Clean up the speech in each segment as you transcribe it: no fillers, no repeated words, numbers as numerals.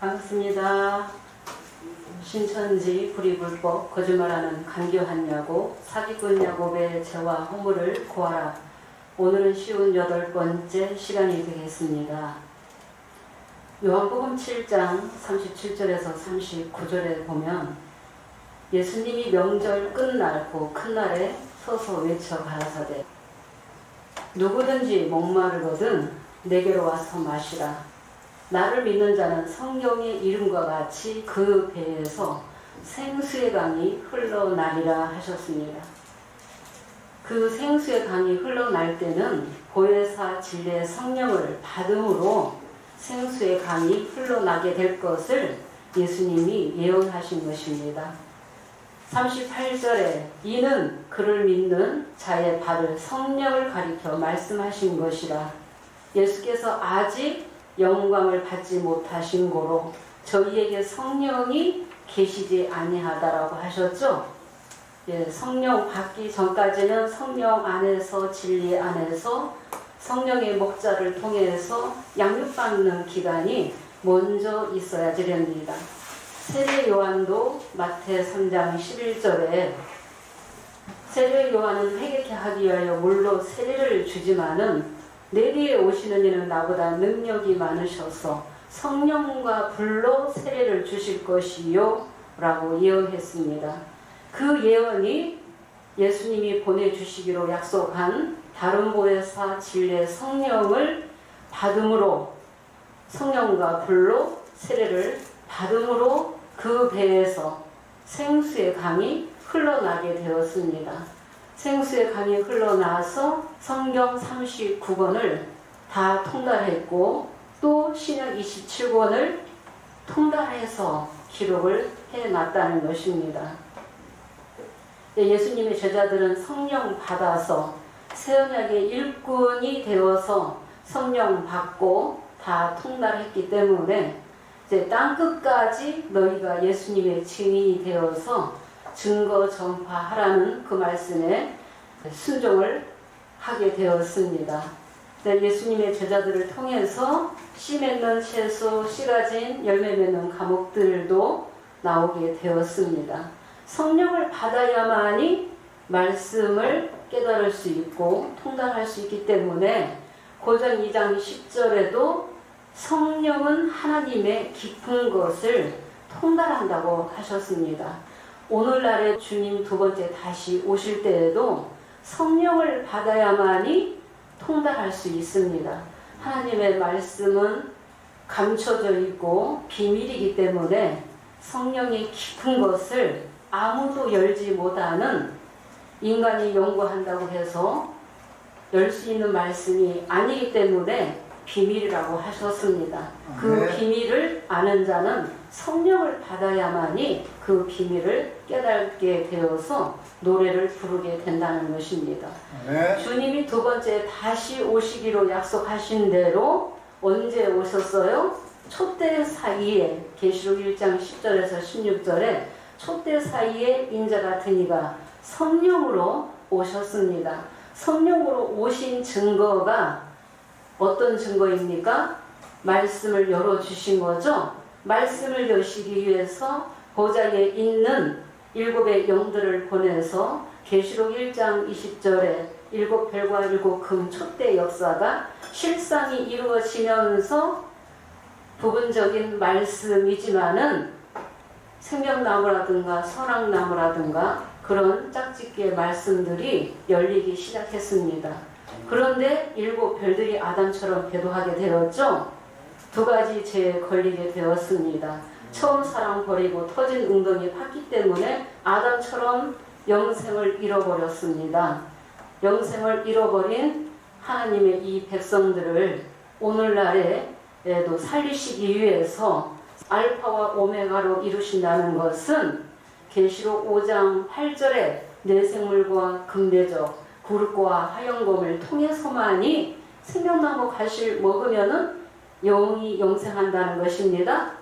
반갑습니다. 신천지 불이불법 거짓말하는 간교한 야곱 사기꾼 야곱의 죄와 허물을 고하라. 오늘은 쉬운 8번째 시간이 되겠습니다. 요한복음 7장 37절에서 39절에 보면 예수님이 명절 끝날 그 큰날에 서서 외쳐 가라사대 누구든지 목마르거든 내게로 와서 마시라. 나를 믿는 자는 성경의 이름과 같이 그 배에서 생수의 강이 흘러나리라 하셨습니다. 그 생수의 강이 흘러날 때는 보혜사 진리의 성령을 받음으로 생수의 강이 흘러나게 될 것을 예수님이 예언하신 것입니다. 38절에 이는 그를 믿는 자의 발을 성령을 가리켜 말씀하신 것이라. 예수께서 아직 영광을 받지 못하신 고로 저희에게 성령이 계시지 아니하다라고 하셨죠. 성령 받기 전까지는 성령 안에서 진리 안에서 성령의 목자를 통해서 양육받는 기간이 먼저 있어야 되렵니다. 세례 요한도 마태 3장 11절에 세례 요한은 회개케 하기 위하여 물로 세례를 주지만은 내 뒤에 오시는 이는 나보다 능력이 많으셔서 성령과 불로 세례를 주실 것이요 라고 예언했습니다. 그 예언이 예수님이 보내주시기로 약속한 다른 보혜사 진리의 성령을 받음으로 성령과 불로 세례를 받음으로 그 배에서 생수의 강이 흘러나게 되었습니다. 생수의 강이 흘러나서 성경 39권을 다 통달했고 또 신약 27권을 통달해서 기록을 해놨다는 것입니다. 예수님의 제자들은 성령 받아서 새언약의 일꾼이 되어서 성령 받고 다 통달했기 때문에 이제 땅끝까지 너희가 예수님의 증인이 되어서 증거 전파하라는 그 말씀에 순종을 하게 되었습니다. 예수님의 제자들을 통해서 씨 맺는 채소, 씨 가진 열매 맺는 과목들도 나오게 되었습니다. 성령을 받아야만이 말씀을 깨달을 수 있고 통달할 수 있기 때문에 고전 2장 10절에도 성령은 하나님의 깊은 것을 통달한다고 하셨습니다. 오늘날에 주님 두 번째 다시 오실 때에도 성령을 받아야만이 통달할 수 있습니다. 하나님의 말씀은 감춰져 있고 비밀이기 때문에 성령의 깊은 것을 아무도 열지 못하는 인간이 연구한다고 해서 열 수 있는 말씀이 아니기 때문에 비밀이라고 하셨습니다. 그 비밀을 아는 자는 성령을 받아야만이 그 비밀을 깨닫게 되어서 노래를 부르게 된다는 것입니다. 주님이 두 번째 다시 오시기로 약속하신 대로 언제 오셨어요? 촛대 사이에 계시록 1장 10절에서 16절에 촛대 사이에 인자 같은 이가 성령으로 오셨습니다. 성령으로 오신 증거가 어떤 증거입니까? 말씀을 열어주신 거죠. 말씀을 여시기 위해서 보좌에 있는 7의 영들을 보내서 계시록 1장 20절에 7별과 7금 촛대 역사가 실상이 이루어지면서 부분적인 말씀이지만은 생명나무라든가 선악나무라든가 그런 짝짓기의 말씀들이 열리기 시작했습니다. 그런데 7별들이 아담처럼 배도하게 되었죠. 2가지 죄에 걸리게 되었습니다. 처음 사랑 버리고 터진 웅덩이 팠기 때문에 아담처럼 영생을 잃어버렸습니다. 영생을 잃어버린 하나님의 이 백성들을 오늘날에도 살리시기 위해서 알파와 오메가로 이루신다는 것은 계시록 5장 8절에 내생물과 금대적 굴과 하영곰을 통해서만이 생명나무 가시를 먹으면은 영이 영생한다는 것입니다.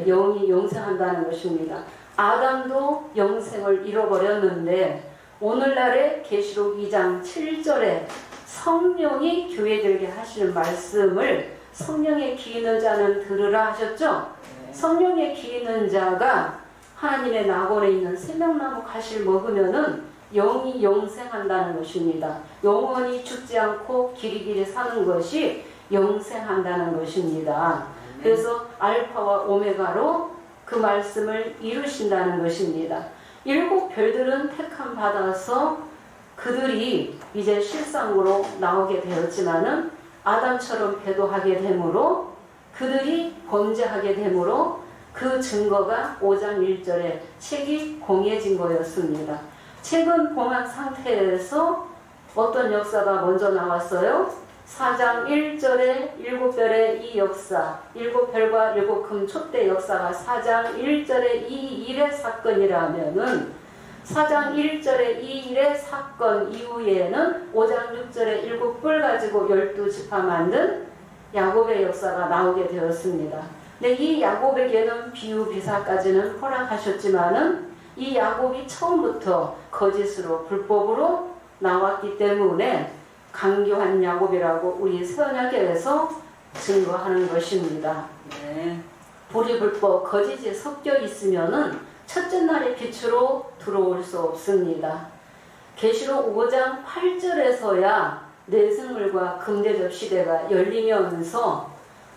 영이 영생한다는 것입니다. 아담도 영생을 잃어버렸는데 오늘날의 계시록 2장 7절에 성령이 교회들에게 하시는 말씀을 성령의 기인의 자는 들으라 하셨죠? 성령에 기이는 자가 하나님의 낙원에 있는 생명나무 가시를 먹으면은 영이 영생한다는 것입니다. 영원히 죽지 않고 길이길이 사는 것이 영생한다는 것입니다. 그래서 알파와 오메가로 그 말씀을 이루신다는 것입니다. 일곱 별들은 택함 받아서 그들이 이제 실상으로 나오게 되었지만은 아담처럼 배도하게 되므로 그들이 범죄하게 되므로 그 증거가 5장 1절에 책이 공해진 거였습니다. 책은 봉한 상태에서 어떤 역사가 먼저 나왔어요? 4장 1절에 일곱 별의 이 역사, 일곱 별과 일곱 금 촛대 역사가 4장 1절에 이 일의 사건이라면은 4장 1절에 이 일의 사건 이후에는 5장 6절에 일곱 뿔 가지고 12지파 만든 야곱의 역사가 나오게 되었습니다. 근데 이 야곱에게는 비유 비사까지는 허락하셨지만은 이 야곱이 처음부터 거짓으로 불법으로 나왔기 때문에 강교한 야곱이라고 우리 서연약에서 증거하는 것입니다. 네. 불이 불법 거짓이 섞여 있으면은 첫째 날의 빛으로 들어올 수 없습니다. 계시록 5장 8절에서야 내생물과 금대접 시대가 열리면서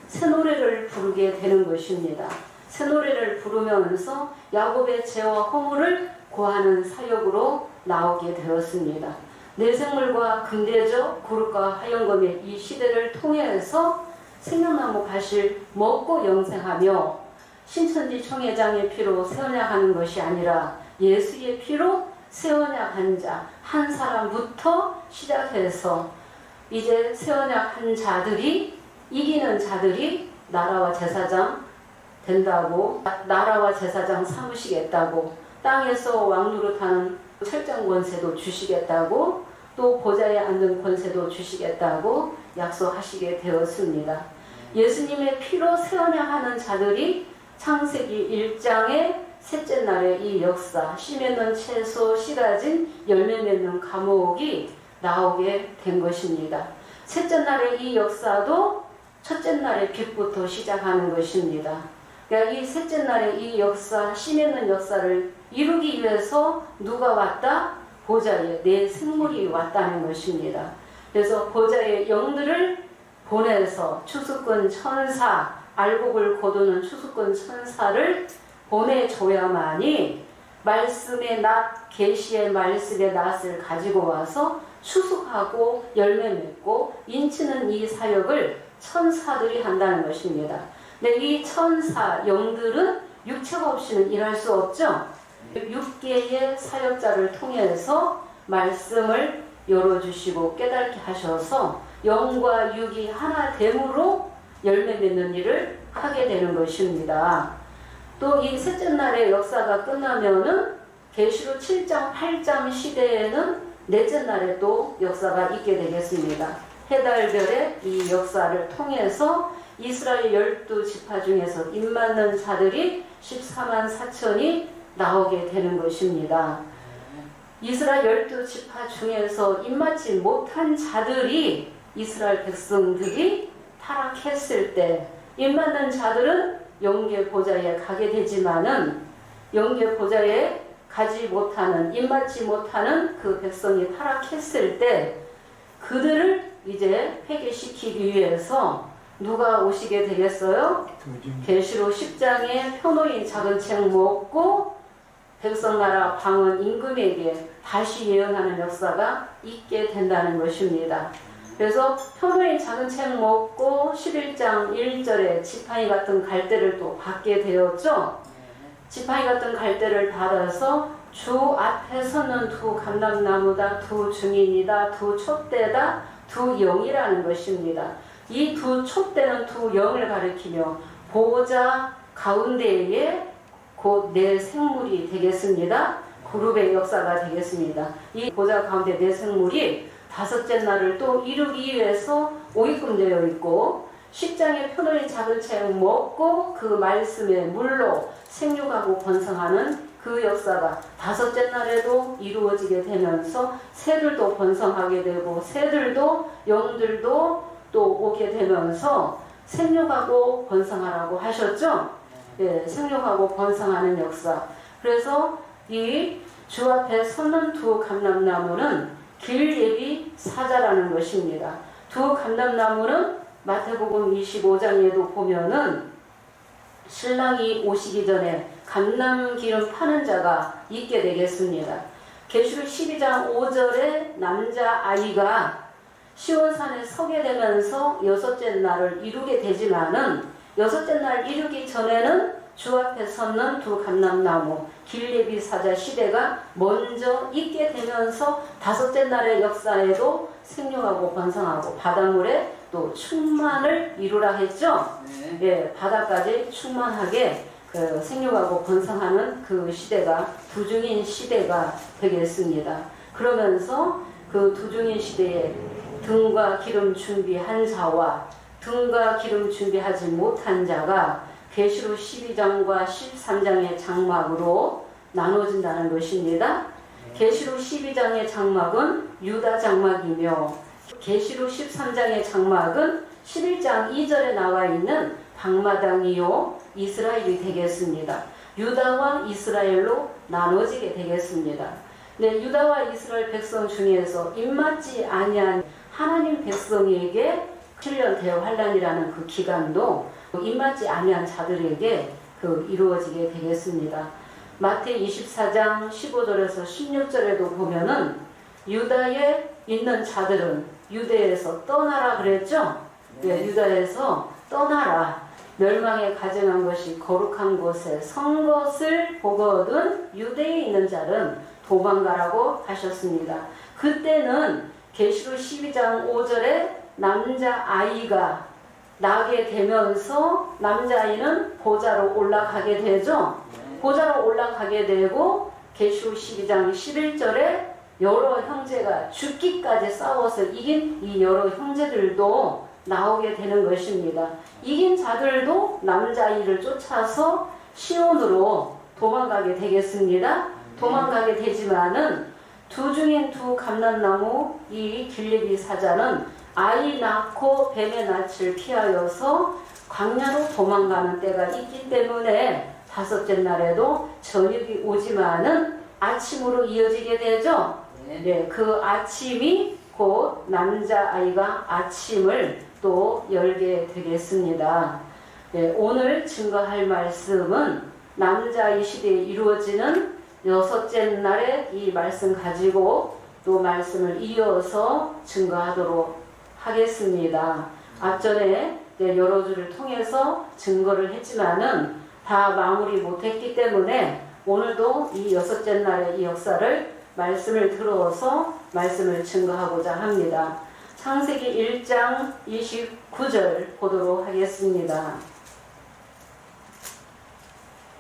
새 노래를 부르게 되는 것입니다. 새 노래를 부르면서 야곱의 죄와 허물을 고하는 사역으로 나오게 되었습니다. 내생물과 금대접, 구름과 하영검의 이 시대를 통해서 생명나무 가시를 먹고 영생하며 신천지 총회장의 피로 세언약하는 것이 아니라 예수의 피로 세언약한 자 한 사람부터 시작해서 이제 세언약한 자들이 이기는 자들이 나라와 제사장 된다고, 나라와 제사장 삼으시겠다고, 땅에서 왕노릇하는 철장 권세도 주시겠다고, 또 보좌에 앉는 권세도 주시겠다고 약속하시게 되었습니다. 예수님의 피로 세언약하는 자들이 창세기 1장의 셋째 날의 이 역사, 씨 맺는 채소, 씨 가진 열매 맺는 감옥이 나오게 된 것입니다. 셋째 날의 이 역사도 첫째 날의 빛부터 시작하는 것입니다. 그러니까 이 셋째 날의 이 역사, 씨 맺는 역사를 이루기 위해서 누가 왔다? 보좌에 내 생물이 왔다는 것입니다. 그래서 보좌의 영들을 보내서 추수꾼 천사, 알곡을 거두는 추수꾼 천사를 보내줘야만이 말씀의 낫, 계시의 말씀의 낫을 가지고 와서 추수하고 열매 맺고 인치는 이 사역을 천사들이 한다는 것입니다. 근데 이 천사, 영들은 육체가 없이는 일할 수 없죠. 6개의 사역자를 통해서 말씀을 열어주시고 깨닫게 하셔서 영과 육이 하나 됨으로 열매 맺는 일을 하게 되는 것입니다. 또 이 셋째 날의 역사가 끝나면은 계시록 7장, 8장 시대에는 넷째 날에 또 역사가 있게 되겠습니다. 해달별의 이 역사를 통해서 이스라엘 12지파 중에서 입맞는 자들이 14만 4천이 나오게 되는 것입니다. 이스라엘 12지파 중에서 입맞지 못한 자들이 이스라엘 백성들이 타락했을 때 입맞는 자들은 영계 보좌에 가게 되지만은 영계 보좌에 가지 못하는, 입맞지 못하는 그 백성이 타락했을 때 그들을 이제 회개시키기 위해서 누가 오시게 되겠어요? 계시록 10장에 표노인 작은 책 먹고 백성나라 방언 임금에게 다시 예언하는 역사가 있게 된다는 것입니다. 그래서 표노인 작은 책 먹고 11장 1절에 지팡이 같은 갈대를 또 받게 되었죠. 지팡이 같은 갈대를 받아서 주 앞에 서는 두 감람나무다, 두 증인이다, 두 촛대다, 두 영이라는 것입니다. 이 두 촛대는 두 영을 가리키며 보좌 가운데에 곧 내 생물이 되겠습니다. 그룹의 역사가 되겠습니다. 이 보좌 가운데 내 생물이 다섯째 날을 또 이루기 위해서 오입금되어 있고 10장의 표노인 작은 책 먹고 그 말씀의 물로 생육하고 번성하는 그 역사가 다섯째 날에도 이루어지게 되면서 새들도 번성하게 되고 새들도 영들도 또 오게 되면서 생육하고 번성하라고 하셨죠. 예, 생육하고 번성하는 역사. 그래서 이 주 앞에 섰는 두 감람나무는 길예비 사자라는 것입니다. 두 감람나무는 마태복음 25장에도 보면은 신랑이 오시기 전에 감람기름 파는 자가 있게 되겠습니다. 계시록 12장 5절에 남자아이가 시온산에 서게 되면서 여섯째 날을 이루게 되지만은 여섯째 날 이루기 전에는 주 앞에 섰는 두 감람나무 길예비 사자 시대가 먼저 있게 되면서 다섯째 날의 역사에도 생육하고 번성하고 바닷물에 또 충만을 이루라 했죠. 네. 예, 바다까지 충만하게 그 생육하고 번성하는 그 시대가 두중인 시대가 되겠습니다. 그러면서 그 두중인 시대에 등과 기름 준비한 자와 등과 기름 준비하지 못한 자가 계시록 12장과 13장의 장막으로 나눠진다는 것입니다. 계시록 12장의 장막은 유다 장막이며 계시록 13장의 장막은 11장 2절에 나와 있는 방마당이요 이스라엘이 되겠습니다. 유다와 이스라엘로 나눠지게 되겠습니다. 네, 유다와 이스라엘 백성 중에서 입맞지 아니한 하나님 백성에게 7년 대환란이라는 그 기간도 입맞지 아니한 자들에게 이루어지게 되겠습니다. 마태 24장 15절에서 16절에도 보면은 유다에 있는 자들은 유대에서 떠나라 그랬죠? 네, 유다에서 떠나라. 멸망에 가증한 것이 거룩한 곳에 선 것을 보거든 유대에 있는 자는 도망가라고 하셨습니다. 그때는 계시록 12장 5절에 남자아이가 나게 되면서 남자아이는 보좌로 올라가게 되죠. 보좌로 올라가게 되고 계시록 12장 11절에 여러 형제가 죽기까지 싸워서 이긴 이 여러 형제들도 나오게 되는 것입니다. 이긴 자들도 남자아이를 쫓아서 시온으로 도망가게 되겠습니다. 도망가게 되지만은 두중인 두 감람나무 이 길리비 사자는 아이 낳고 뱀의 낯을 피하여서 광야로 도망가는 때가 있기 때문에 다섯째 날에도 저녁이 오지만은 아침으로 이어지게 되죠. 네, 그 아침이 곧 남자아이가 아침을 또 열게 되겠습니다. 네, 오늘 증거할 말씀은 남자아이 시대에 이루어지는 여섯째 날에 이 말씀 가지고 또 말씀을 이어서 증거하도록 하겠습니다. 앞전에 여러 주를 통해서 증거를 했지만은 다 마무리 못했기 때문에 오늘도 이 여섯째 날의 이 역사를 말씀을 들어서 말씀을 증거하고자 합니다. 창세기 1장 29절 보도록 하겠습니다.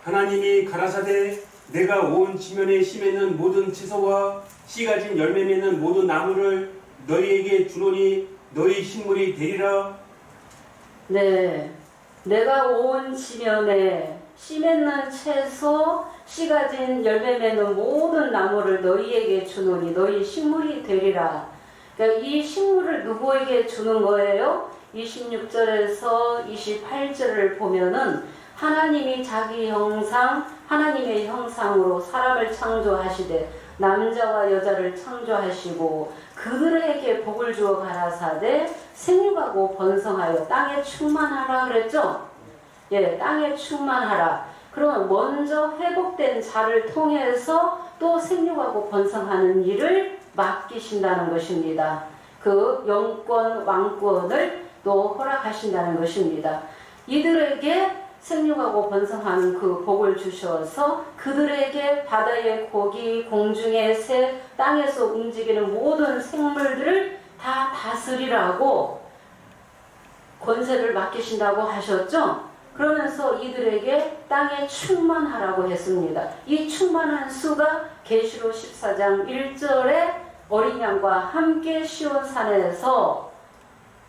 하나님이 가라사대 내가 온 지면에 씨 맺는 모든 채소와 씨 가진 열매 맺는 모든 나무를 너희에게 주노니 너희 식물이 되리라. 네, 내가 온 지면에 씨 맺는 채소, 씨 가진 열매 맺는 모든 나무를 너희에게 주노니 너희 식물이 되리라. 그러니까 이 식물을 누구에게 주는 거예요? 26절에서 28절을 보면은 하나님이 자기 형상, 하나님의 형상으로 사람을 창조하시되 남자와 여자를 창조하시고 그들에게 복을 주어 가라사대 생육하고 번성하여 땅에 충만하라 그랬죠? 예, 땅에 충만하라. 그럼 먼저 회복된 자를 통해서 또 생육하고 번성하는 일을 맡기신다는 것입니다. 그 영권, 왕권을 또 허락하신다는 것입니다. 이들에게 생육하고 번성하는 그 복을 주셔서 그들에게 바다의 고기, 공중의 새, 땅에서 움직이는 모든 생물들을 다 다스리라고 권세를 맡기신다고 하셨죠? 그러면서 이들에게 땅에 충만하라고 했습니다. 이 충만한 수가 계시록 14장 1절에 어린 양과 함께 시온산에서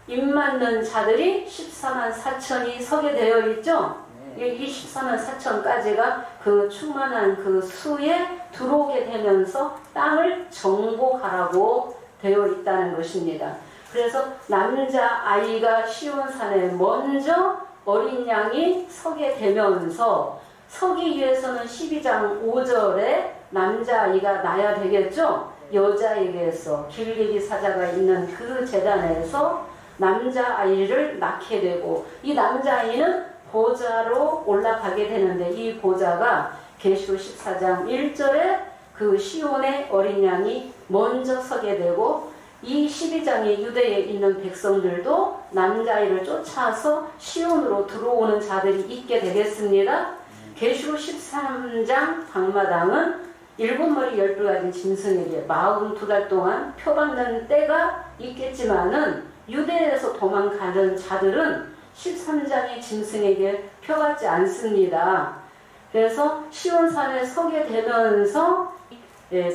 입맞는 자들이 14만 4천이 서게 되어 있죠. 이 14만 4천까지가 그 충만한 그 수에 들어오게 되면서 땅을 정복하라고 되어 있다는 것입니다. 그래서 남자아이가 시온산에 먼저 어린 양이 서게 되면서 서기 위해서는 12장 5절에 남자아이가 낳아야 되겠죠. 여자에게서 길리기 사자가 있는 그 제단에서 남자아이를 낳게 되고 이 남자아이는 보좌로 올라가게 되는데 이 보좌가 계시록 14장 1절에 그 시온의 어린 양이 먼저 서게 되고 이 12장의 유대에 있는 백성들도 남자아이를 쫓아서 시온으로 들어오는 자들이 있게 되겠습니다. 계시록 13장 방마당은 7머리 12가지 짐승에게 42달 동안 표받는 때가 있겠지만은 유대에서 도망가는 자들은 13장의 짐승에게 표받지 않습니다. 그래서 시온산에 서게 되면서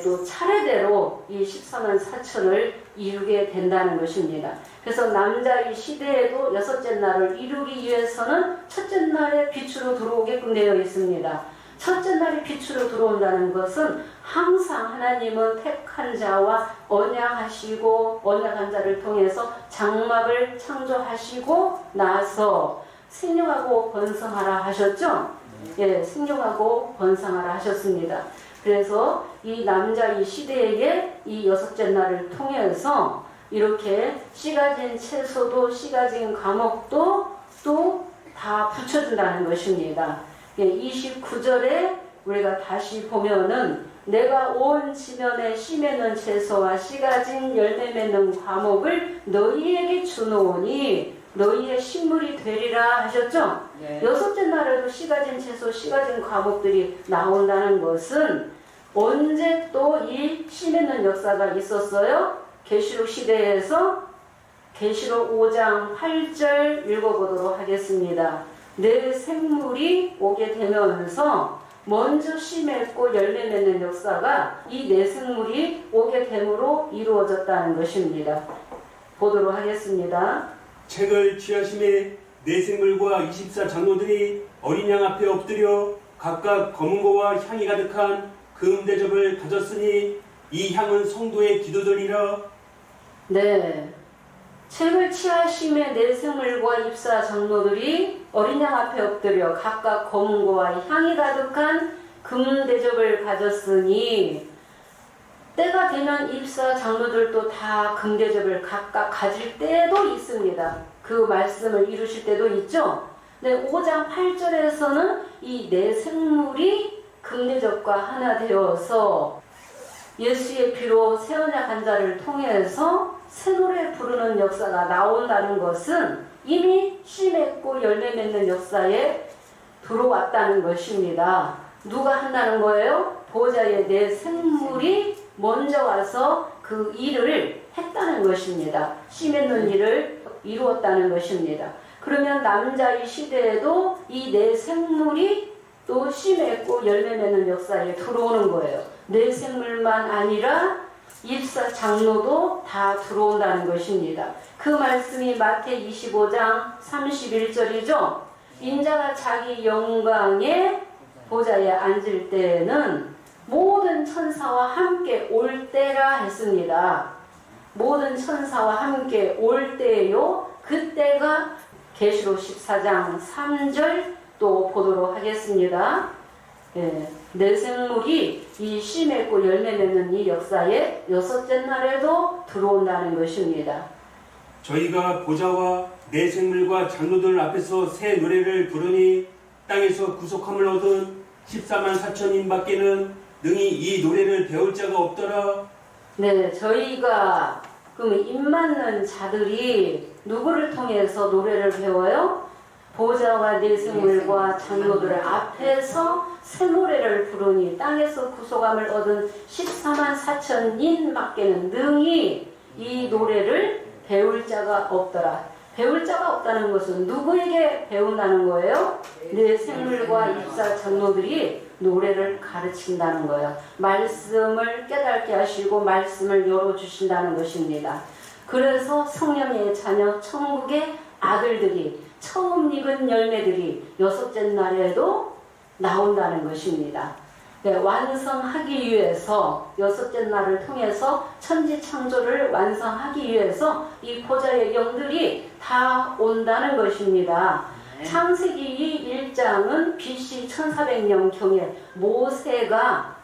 또 차례대로 이 14만 4천을 이루게 된다는 것입니다. 그래서 남자의 시대에도 여섯째 날을 이루기 위해서는 첫째 날에 빛으로 들어오게끔 되어 있습니다. 첫째 날에 빛으로 들어온다는 것은 항상 하나님은 택한 자와 언약하시고 언약한 자를 통해서 장막을 창조하시고 나서 생육하고 번성하라 하셨죠? 예, 생육하고 번성하라 하셨습니다. 그래서 이 남자의 시대에 이 여섯째 날을 통해서 이렇게 씨 가진 채소도 씨 가진 과목도 또 다 붙여준다는 것입니다. 29절에 우리가 다시 보면은 내가 온 지면에 씨 맺는 채소와 씨 가진 열매 맺는 과목을 너희에게 주노니 너희의 식물이 되리라 하셨죠? 네. 여섯째 날에도 씨 가진 채소, 씨 가진 과목들이 나온다는 것은 언제 또 이 씨 맺는 역사가 있었어요? 계시록 시대에서 계시록 5장 8절 읽어보도록 하겠습니다. 내 생물이 오게 되면서 먼저 씨 맺고 열매 맺는 역사가 이 내 생물이 오게 됨으로 이루어졌다는 것입니다. 보도록 하겠습니다. 책을 취하심에 내 생물과 24 장로들이 어린 양 앞에 엎드려 각각 검은 고와 향이 가득한 금 대접을 가졌으니 이 향은 성도의 기도들이라. 네, 책을 취하심에 내 생물과 24 장로들이 어린 양 앞에 엎드려 각각 검은 고와 향이 가득한 금 대접을 가졌으니 때가 되면 24 장로들도 다 금 대접을 각각 가질 때도 있습니다. 그 말씀을 이루실 때도 있죠. 네, 5장 8절에서는 이 내 생물이 금 대접과 하나 되어서 예수의 피로 새 언약 한 자를 통해서 새 노래 부르는 역사가 나온다는 것은 이미 씨 맺고 열매 맺는 역사에 들어왔다는 것입니다. 누가 한다는 거예요? 보좌에 내 생물이 먼저 와서 그 일을 했다는 것입니다. 씨 맺는 일을 이루었다는 것입니다. 그러면 남자의 시대에도 이 내 생물이 또 씨 맺고 열매 맺는 역사에 들어오는 거예요. 내 생물만 아니라 24 장로도 다 들어온다는 것입니다. 그 말씀이 마태 25장 31절이죠. 인자가 자기 영광의 보좌에 앉을 때에는 모든 천사와 함께 올 때라 했습니다. 모든 천사와 함께 올 때요. 그때가 계시록 14장 3절 또 보도록 하겠습니다. 예, 내 생물이 이 씨 맺고 열매 맺는 이 역사에 여섯째 날에도 들어온다는 것입니다. 저희가 보좌와 내 생물과 장로들 앞에서 새 노래를 부르니 땅에서 구속함을 얻은 14만 4천인 밖에는 능히 이 노래를 배울 자가 없더라. 네, 저희가 그럼 입 맞는 자들이 누구를 통해서 노래를 배워요? 보좌와 내 생물과 장로들 앞에서 새 노래를 부르니 땅에서 구속함을 얻은 14만 4천인 밖에는 능히 이 노래를 배울 자가 없더라. 배울 자가 없다는 것은 누구에게 배운다는 거예요? 내 생물과 24 장로들이 노래를 가르친다는 거예요. 말씀을 깨닫게 하시고 말씀을 열어주신다는 것입니다. 그래서 성령의 자녀 천국의 아들들이 처음 익은 열매들이 여섯째 날에도 나온다는 것입니다. 네, 완성하기 위해서 여섯째 날을 통해서 천지 창조를 완성하기 위해서 이 보좌의 영들이 다 온다는 것입니다. 창세기 1장은 BC 1400년경에 모세가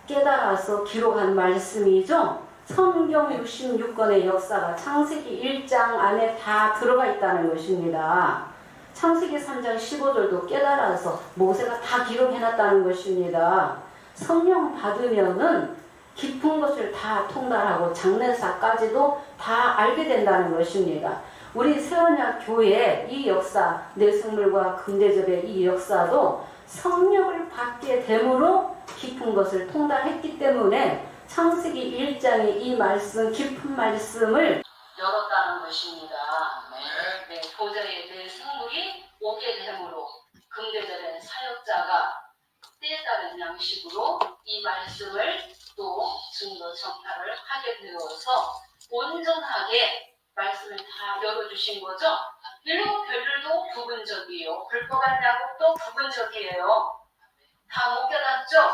깨달아서 기록한 말씀이죠. 성경 66권의 역사가 창세기 1장 안에 다 들어가 있다는 것입니다. 창세기 3장 15절도 깨달아서 모세가 다 기록해놨다는 것입니다. 성령 받으면은 깊은 것을 다 통달하고 장래사까지도 다 알게 된다는 것입니다. 우리 새언약 교회의 이 역사, 내승물과 금대접의 이 역사도 성령을 받게 됨으로 깊은 것을 통달했기 때문에 창세기 1장의 이 말씀, 깊은 말씀을 열었다는 것입니다. 네, 보좌의 내승물이 오게 됨으로 금대접의 사역자가 때에 따른 양식으로 이 말씀을 또 증거 전파를 하게 되어서 온전하게 말씀을 다 열어주신 거죠. 일곱 별들도 부분적이에요. 불법한 야곱도 부분적이에요. 다 못 깨닫죠?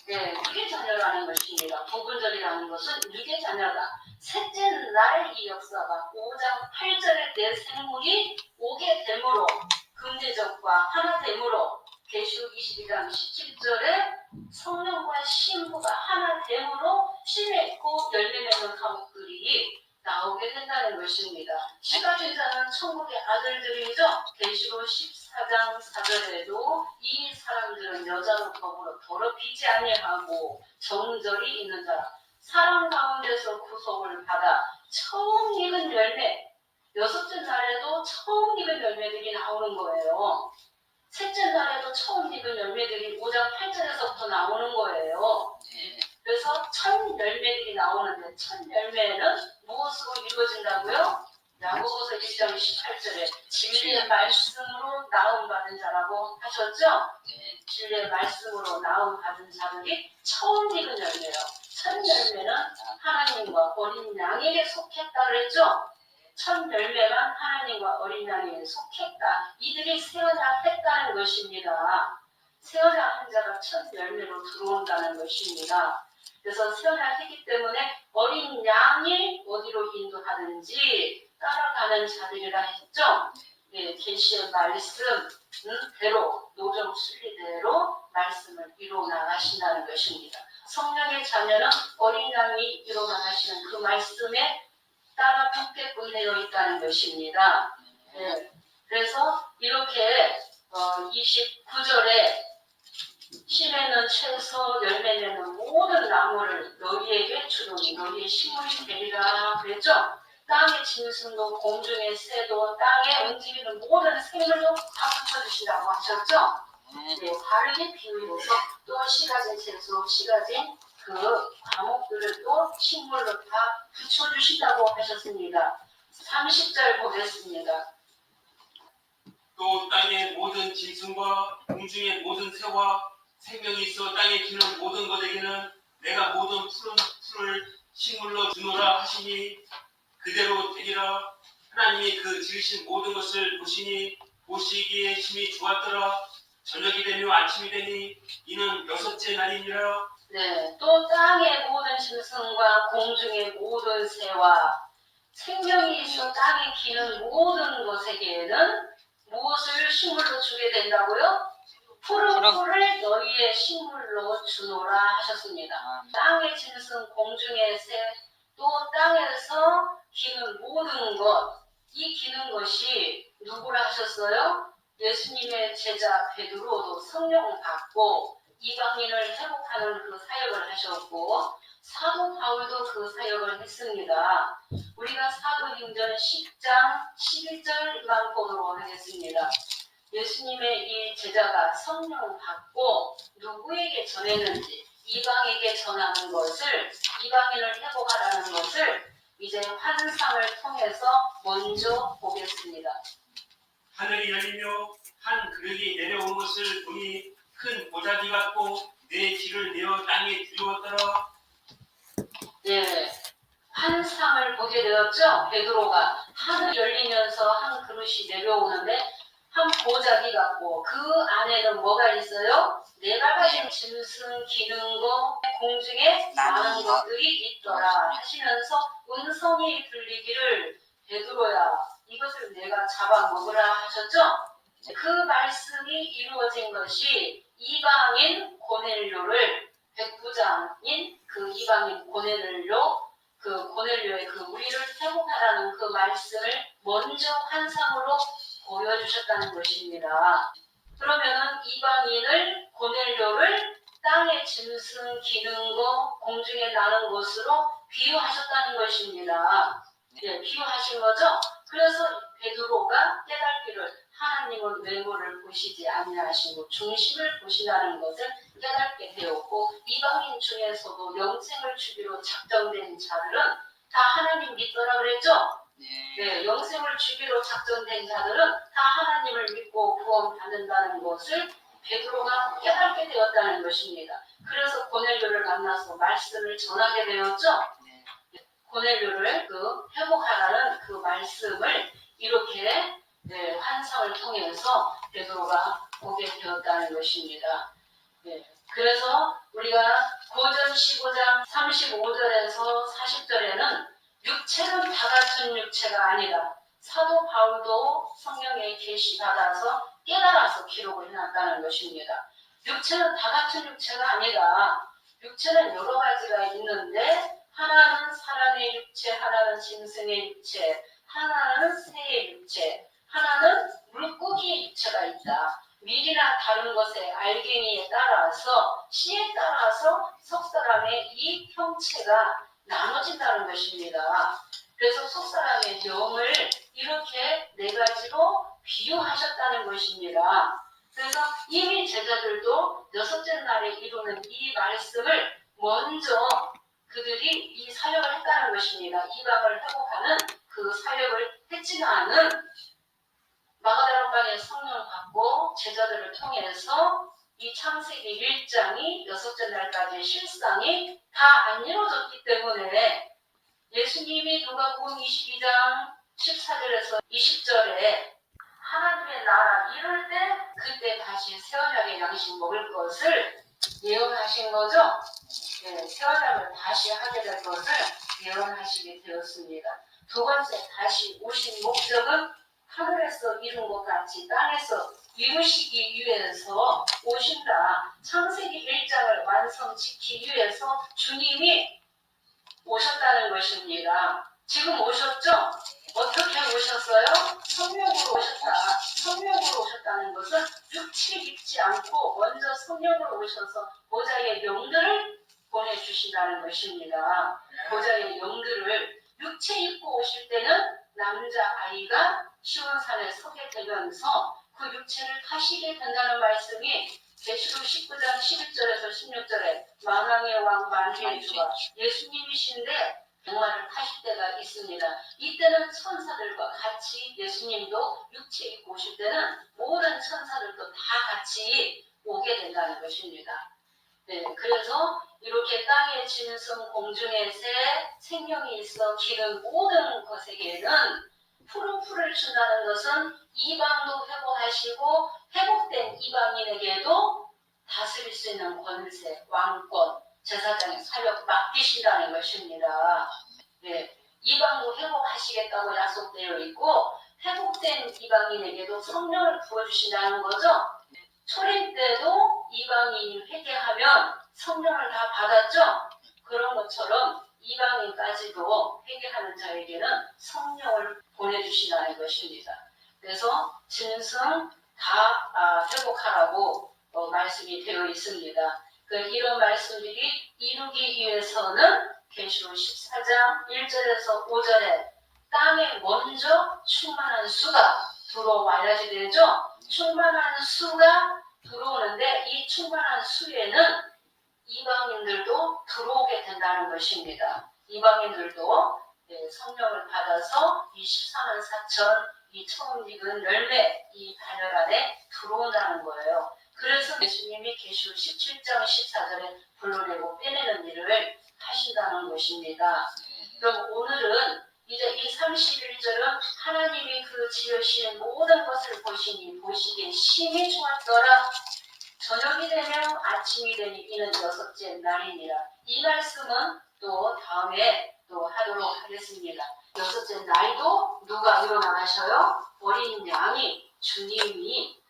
네, 이게 자녀라는 것입니다. 부분적이라는 것은 이게 자녀다. 셋째 날 이 역사가 5장 8절에 내 생물이 오게 됨으로 금대접과 하나 됨으로 계시록 22장 17절에 성령과 신부가 하나 됨으로 씨 맺고 열매 맺는 과목들이 나오게 된다는 것입니다. 씨가 된 자는 천국의 아들들이죠. 계시록 14장 4절에도 이 사람들은 여자로 더불어 더럽히지 아니하고 정절이 있는 자라 사랑 가운데서 구속을 받아 처음 익은 열매 여섯째 날에도 처음 익은 열매들이 나오는 거예요. 셋째 날에도 처음 익은 열매들이 5장 8절에서부터 나오는 거예요. 그래서 첫 열매들이 나오는데 첫 열매는 무엇으로 이루어진다고요? 야고보서 1장 18절에 진리의 말씀으로 나음 받은 자라고 하셨죠? 진리의 말씀으로 나음 받은 자들이 처음 익은 열매요. 첫 열매는 하나님과 어린 양에게 속했다 그랬죠? 첫 열매만 하나님과 어린 양에게 속했다. 이들이 세어나 했다는 것입니다. 세어나 한 자가 첫 열매로 들어온다는 것입니다. 그래서 세어나했기 때문에 어린 양이 어디로 인도하든지 따라가는 자들이라 했죠. 네, 계시의 말씀대로 노정 순리대로 말씀을 이루어 나가신다는 것입니다. 성령의 자녀는 어린 양이 이루어 나가시는 그 말씀에 따라 붙게끔 되어 있다는 것입니다. 네, 그래서 이렇게 29절에 씨 맺는 채소 열매 맺는 모든 나무를 너희에게 주노니 너희의 식물이 되리라 그랬죠. 땅의 짐승도 공중의 새도 땅에 움직이는 모든 생물도 다 붙여주신다고 하셨죠. 네, 다르게 비유해서 또 씨 가진 채소, 씨 가진 그 과목들을 또 식물로 다 붙여주신다고 하셨습니다. 30절 보겠습니다. 또 땅의 모든 짐승과 공중의 모든 새와 생명이 있어 땅에 기는 모든 것에게는 내가 모든 푸른 풀을 식물로 주노라 하시니 그대로 되리라. 하나님이 그 지으신 모든 것을 보시니 보시기에 심히 좋았더라. 저녁이 되며 아침이 되니 이는 여섯째 날이니라. 네, 또 땅의 모든 짐승과 공중의 모든 새와 생명이 있어 땅에 기는 모든 것에게는 무엇을 식물로 주게 된다고요? 푸른 풀을 너희의 식물로 주노라 하셨습니다. 땅의 짐승, 공중의 새, 또 땅에서 기는 모든 것, 이 기는 것이 누구라 하셨어요? 예수님의 제자 베드로도 성령을 받고 이방인을 회복하는 그 사역을 하셨고 사도 바울도 그 사역을 했습니다. 우리가 사도행전 10장 11절만 보도록 하겠습니다. 예수님의 이 제자가 성령을 받고 누구에게 전했는지 이방에게 전하는 것을 이방인을 회복하라는 것을 이제 환상을 통해서 먼저 보겠습니다. 하늘이 열리며 한 그릇이 내려온 것을 보니 큰 보자기 같고 내 뒤를 내어 땅에 두려웠더라. 네, 환상을 보게 되었죠. 베드로가 하늘 열리면서 한 그릇이 내려오는데 한 보자기 같고 그 안에는 뭐가 있어요? 내가 가진 짐승 기는 거 공중에 많은 것들이 있더라 하시면서 음성이 들리기를 베드로야 이것을 내가 잡아먹으라 하셨죠? 그 말씀이 이루어진 것이 이방인 고넬료를 백부장인 그 이방인 고넬료 그 고넬료의 그 우리를 회복하라는 그 말씀을 먼저 환상으로 보여주셨다는 것입니다. 그러면은 이방인을 고넬료를 땅에 짐승 기는 거 공중에 나는 것으로 비유하셨다는 것입니다. 예, 비유하신 거죠. 그래서 베드로가 깨닫기를 하나님은 외모를 보시지 아니하시고 중심을 보시라는 것을 깨닫게 되었고 이방인 중에서도 영생을 주기로 작정된 자들은 다 하나님 믿더라 그랬죠? 네, 영생을 주기로 작정된 자들은 다 하나님을 믿고 구원받는다는 것을 베드로가 깨닫게 되었다는 것입니다. 그래서 고넬료를 만나서 말씀을 전하게 되었죠. 고넬료를 그 회복하라는 그 말씀을 이렇게 환상을 통해서 베드로가 보게 되었다는 것입니다. 네, 그래서 우리가 고전 15장 35절에서 40절에는 육체는 다 같은 육체가 아니다. 사도 바울도 성령의 계시 받아서 깨달아서 기록을 해놨다는 것입니다. 육체는 다 같은 육체가 아니다. 육체는 여러 가지가 있는데 하나는 사람의 육체, 하나는 짐승의 육체, 하나는 새의 육체, 하나는 물고기의 육체가 있다. 밀이나 다른 것의 알갱이에 따라서 씨에 따라서 석 사람의 이 형체가 나눠진다는 것입니다. 그래서 석 사람의 영을 이렇게 네 가지로 비유하셨다는 것입니다. 그래서 이미 제자들도 여섯째 날에 이루는 이 말씀을 먼저 그들이 이 사역을 했다는 것입니다. 이방을 회복하는 그 사역을 했지만은 마가다락방에 성령을 받고 제자들을 통해서 이 창세기 1장이 여섯째 날까지의 실상이 다 안 이루어졌기 때문에 예수님이 누가복음 22장 14절에서 20절에 하나님의 나라 이룰 때 그때 다시 새 언약의 양식 먹을 것을 예언하신 거죠. 네, 새 언약을 다시 하게 될 것을 예언하시게 되었습니다. 두 번째 다시 오신 목적은 하늘에서 이룬 것 같이 땅에서 이루시기 위해서 오신다. 창세기 1장을 완성시키기 위해서 주님이 오셨다는 것입니다. 지금 오셨죠? 어떻게 오셨어요? 성령으로 오셨다. 성령으로 오셨다는 것은 육체 입지 않고 먼저 성령으로 오셔서 보좌의 영들을 보내주신다는 것입니다. 보좌의 영들을 육체 입고 오실 때는 남자아이가 시온산에 서게 되면서 그 육체를 타시게 된다는 말씀이 계시록 19장 11절에서 16절에 만왕의 왕 만주의 주가 예수님이신데 백마를 타실 때가 있습니다. 이때는 천사들과 같이 예수님도 육체 입고 오실 때는 모든 천사들도 다 같이 오게 된다는 것입니다. 네, 그래서 이렇게 땅의 짐승, 공중의 새, 생명이 있어 기는 모든 것에게는 푸른 풀을 준다는 것은 이방도 회복하시고 회복된 이방인에게도 다스릴 수 있는 권세, 왕권, 제사장의 사역 맡기신다는 것입니다. 네, 이방도 회복하시겠다고 약속되어 있고 회복된 이방인에게도 성령을 부어주신다는 거죠. 초림 때도 이방인이 회개하면 성령을 다 받았죠. 그런 것처럼 이방인까지도 회개하는 자에게는 성령을 보내주신다는 것입니다. 그래서 짐승 다 회복하라고 말씀이 되어 있습니다. 이런 말씀들이 이루기 위해서는 계시록 14장 1절에서 5절에 땅에 먼저 충만한 수가 들어와야지 되죠. 충만한 수가 들어오는데 이 충만한 수에는 이방인들도 들어오게 된다는 것입니다. 이방인들도 성령을 받아서 이 14만 4천 이 처음 익은 열매 이 반열 안에 들어온다는 거예요. 그래서 예수님이 계시록 17장 14절에 불러내고 빼내는 일을 하신다는 것입니다. 그럼 오늘은 이제 이 31절은 하나님이 그 지으신 모든 것을 보시니 보시기에 심히 좋았더라. 저녁이 되면 아침이 되니 이는 여섯째 날이니라. 이 말씀은 또 다음에 또 하도록 하겠습니다. 여섯째 날도 누가 일어나셔요? 어린 양이 주님이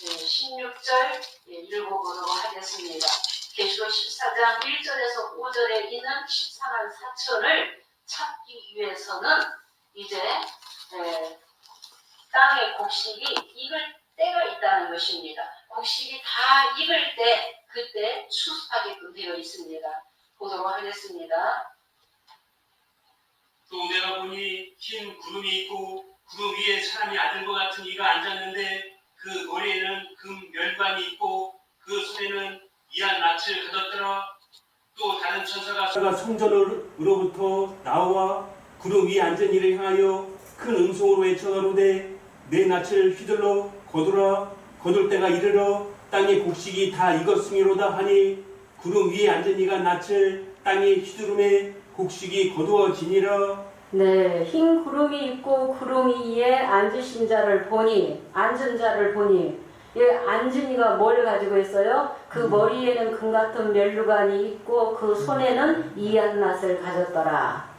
16절 읽어보도록 하겠습니다. 계시록 14장 1절에서 5절에 있는 14만 4천을 찾기 위해서는 이제 땅의 곡식이 익을 때가 있다는 것입니다. 곡식이 다 익을 때 그때 수습하게끔 되어 있습니다. 보도록 하겠습니다. 또 내가 보니 흰 구름이 있고 구름 위에 사람이 앉은 것 같은 이가 앉았는데 그 머리에는 금 멸관이 있고 그 손에는 이한 낯을 가졌더라. 또 다른 천사가 성전으로부터 나와 구름 위에 앉은 이를 향하여 큰 음성으로 외쳐가로되 내 낯을 휘둘러 거두라. 거둘 때가 이르러 땅의 곡식이 다 익었음이로다 하니 구름 위에 앉은 이가 낯을 땅에 휘두름에 곡식이 거두어지니라. 네, 흰 구름이 있고 구름 위에 앉으신 자를 보니, 앉은 자를 보니, 앉은 이가 뭘 가지고 있어요? 그 머리에는 금 같은 멸류관이 있고 그 손에는 이한 낫을 가졌더라.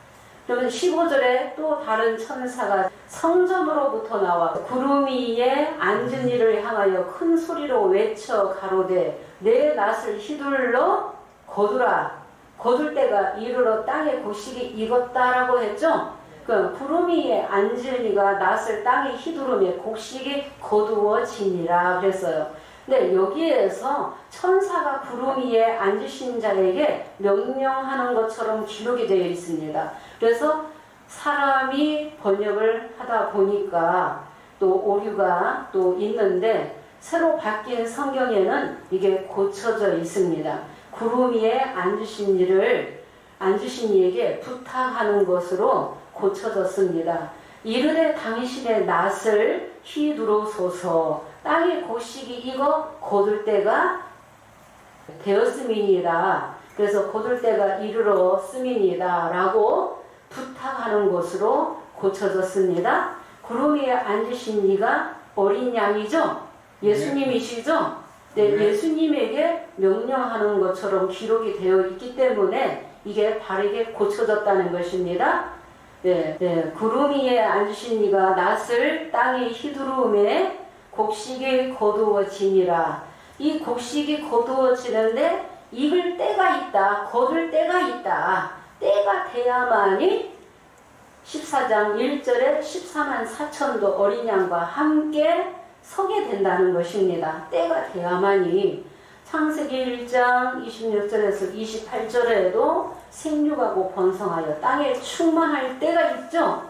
그러면 15절에 또 다른 천사가 성전으로부터 나와 구름 위에 앉은 이를 향하여 큰 소리로 외쳐 가로되 내 낫을 휘둘러 거두라. 거둘 때가 이르러 땅에 곡식이 익었다라고 했죠. 그 구름 위에 앉은 이가 낫을 땅에 휘두르며 곡식이 거두어지니라 그랬어요. 근데 여기에서 천사가 구름 위에 앉으신 자에게 명령하는 것처럼 기록이 되어 있습니다. 그래서 사람이 번역을 하다 보니까 또 오류가 또 있는데 새로 바뀐 성경에는 이게 고쳐져 있습니다. 구름 위에 앉으신 이에게 부탁하는 것으로 고쳐졌습니다. 이르되 당신의 낫을 휘두르소서 땅의 곡식이 익어 거둘 때가 되었음이니라. 그래서 거둘 때가 이르렀음이니라 라고 부탁하는 것으로 고쳐졌습니다. 구름 위에 앉으신 이가 어린 양이죠? 예수님이시죠? 네, 예수님에게 명령하는 것처럼 기록이 되어 있기 때문에 이게 바르게 고쳐졌다는 것입니다. 구름 위에 앉으신 이가 낫을 땅에 휘두르매 곡식이 거두어지니라. 이 곡식이 거두어지는데 익을 때가 있다. 거둘 때가 있다. 때가 돼야만이 14장 1절에 14만 4천도 어린 양과 함께 서게 된다는 것입니다. 때가 돼야만이 창세기 1장 26절에서 28절에도 생육하고 번성하여 땅에 충만할 때가 있죠.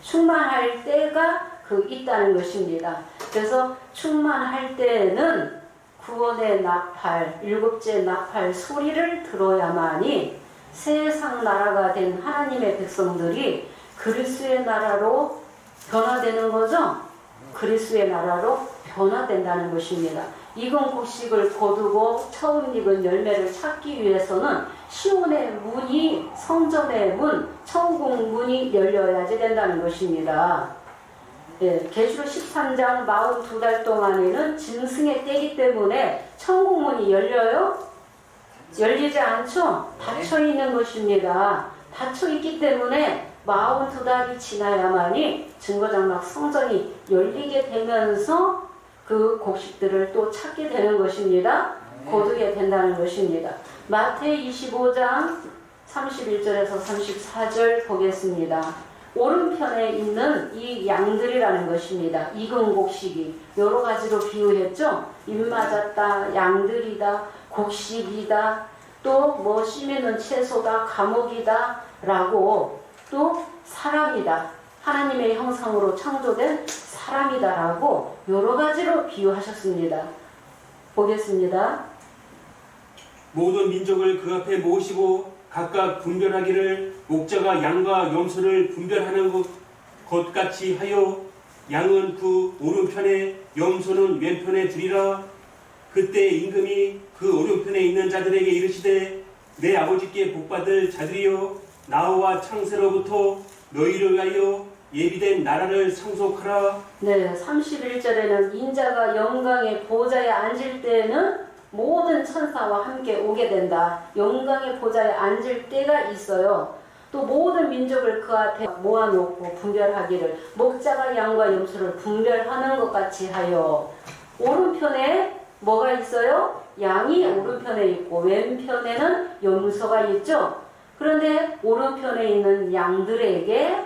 충만할 때가 있다는 것입니다. 그래서 충만할 때는 구원의 나팔, 일곱째 나팔 소리를 들어야만이 세상 나라가 된 하나님의 백성들이 그리스도의 나라로 변화되는 거죠. 그리스도의 나라로 변화된다는 것입니다. 익은 곡식을 거두고 처음 익은 열매를 찾기 위해서는 시온의 문이, 성전의 문, 천국 문이 열려야지 된다는 것입니다. 계시록 13장 42달 동안에는 짐승의 때이기 때문에 천국 문이 열려요? 열리지 않죠? 닫혀있는 것입니다. 닫혀있기 때문에 42달이 지나야만이 증거장막 성전이 열리게 되면서 그 곡식들을 또 찾게 되는 것입니다. 거두게 된다는 것입니다. 마태의 25장 31절에서 34절 보겠습니다. 오른편에 있는 이 양들이라는 것입니다. 익은 곡식이 여러 가지로 비유했죠. 입 맞았다, 양들이다, 곡식이다, 또 뭐 씨매는 채소다, 감옥이다 라고, 또 사람이다, 하나님의 형상으로 창조된 사람이다 라고 여러 가지로 비유하셨습니다. 보겠습니다. 모든 민족을 그 앞에 모시고 각각 분별하기를 목자가 양과 염소를 분별하는 것 같이 하여 양은 그 오른편에 염소는 왼편에 두리라. 그때 임금이 그 오른편에 있는 자들에게 이르시되 내 아버지께 복받을 자들이여 나와 창세로부터 너희를 위하여 예비된 나라를 상속하라. 네, 31절에는 인자가 영광의 보좌에 앉을 때에는 모든 천사와 함께 오게 된다. 영광의 보좌에 앉을 때가 있어요. 또 모든 민족을 그 앞에 모아놓고 분별하기를 목자가 양과 염소를 분별하는 것 같이 하여 오른편에 뭐가 있어요? 양이 오른편에 있고 왼편에는 염소가 있죠. 그런데 오른편에 있는 양들에게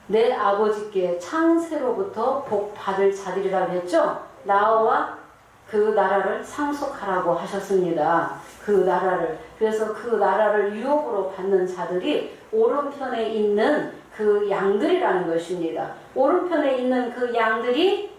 내 아버지께 창세로부터 복 받을 자들이라고 했죠. 나와 그 나라를 상속하라고 하셨습니다. 그 나라를. 그래서 그 나라를 유업으로 받는 자들이 오른편에 있는 그 양들이라는 것입니다. 오른편에 있는 그 양들이